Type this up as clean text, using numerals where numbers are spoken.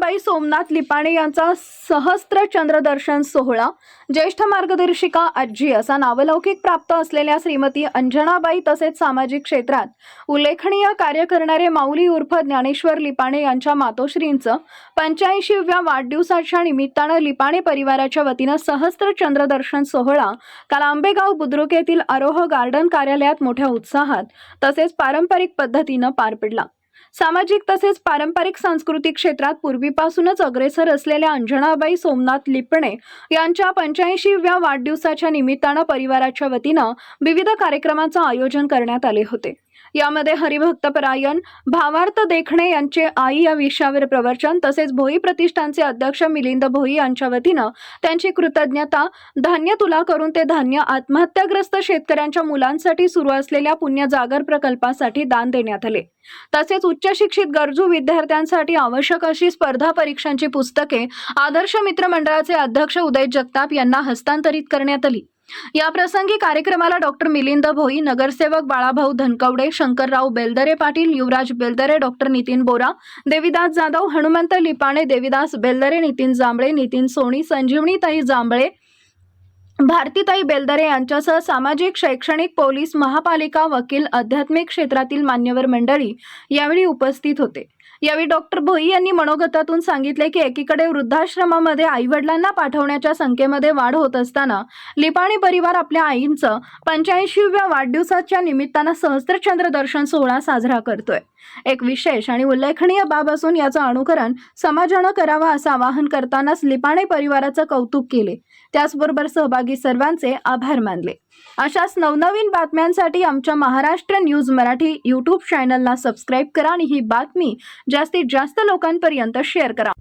अंजनाबाई सोमनाथ लिपाणे यांचा सहस्त्र चंद्रदर्शन सोहळा ज्येष्ठ मार्गदर्शिका आजी असा नावलौकिक प्राप्त असलेल्या श्रीमती अंजनाबाई तसेच सामाजिक क्षेत्रात उल्लेखनीय कार्य करणारे माऊली उर्फ ज्ञानेश्वर लिपाणे यांच्या मातोश्रींचं 85व्या वाढदिवसाच्या निमित्तानं लिपाणे परिवाराच्या वतीनं सहस्त्र चंद्रदर्शन सोहळा काल आंबेगाव बुद्रुक येथील आरोह गार्डन कार्यालयात मोठ्या उत्साहात तसेच पारंपरिक पद्धतीनं पार पडला। सामाजिक तसेच पारंपरिक सांस्कृतिक क्षेत्रात पूर्वीपासूनच अग्रेसर असलेल्या अंजनाबाई सोमनाथ लिपाणे यांच्या 85व्या वाढदिवसाच्या निमित्तानं परिवाराच्या वतीनं विविध कार्यक्रमांचं आयोजन करण्यात आले होते। यामध्ये हरिभक्तपरायण भावार्थ देखणे यांचे आई या विषयावर प्रवचन तसेच भोई प्रतिष्ठानचे अध्यक्ष मिलिंद भोई यांच्या वतीनं त्यांची कृतज्ञता धान्य तुला करून ते धान्य आत्महत्याग्रस्त शेतकऱ्यांच्या मुलांसाठी सुरू असलेल्या पुण्य जागर प्रकल्पासाठी दान देण्यात आले। तसेच उच्च शिक्षित गरजू विद्यार्थ्यांसाठी आवश्यक अशी स्पर्धा परीक्षांची पुस्तके आदर्श मित्र मंडळाचे अध्यक्ष उदय जगताप यांना हस्तांतरित करण्यात आली। या प्रसंगी कार्यक्रमाला डॉक्टर मिलिंद भोई, नगरसेवक बाळाभाऊ धनकवडे, शंकरराव बेलदरे पाटील, युवराज बेलदरे, डॉक्टर नितीन बोरा, देविदास जाधव, हनुमंत लिपाणे, देविदास बेलदरे, नितीन जांभळे, नितीन सोनी, संजीवनीताई जांभळे, भारतीताई बेलदरे यांच्यासह सामाजिक, शैक्षणिक, पोलीस, महापालिका, वकील, आध्यात्मिक क्षेत्रातील मान्यवर मंडळी यावेळी उपस्थित होते। यावेळी डॉक्टर भोई यांनी मनोगतातून सांगितले की एकीकडे वृद्धाश्रमामध्ये आईवडिलांना पाठवण्याच्या संख्येमध्ये वाढ होत असताना लिपाणे परिवार आपल्या आईंचं 85व्या वाढदिवसाच्या निमित्तानं सहस्त्रचंद्र दर्शन सोहळा साजरा करतोय। एक विशेष आणि उल्लेखनीय बाब असून याचं अनुकरण समाजानं करावं असं आवाहन करतानाच लिपाणे परिवाराचं कौतुक केले। त्याचबरोबर सहभागी सर्वांचे आभार मानले। अशाच नवनवीन बातम्यांसाठी आमच्या महाराष्ट्र न्यूज मराठी YouTube चॅनलला सबस्क्राईब करा आणि ही बातमी जास्तीत जास्त लोकांपर्यंत शेअर करा।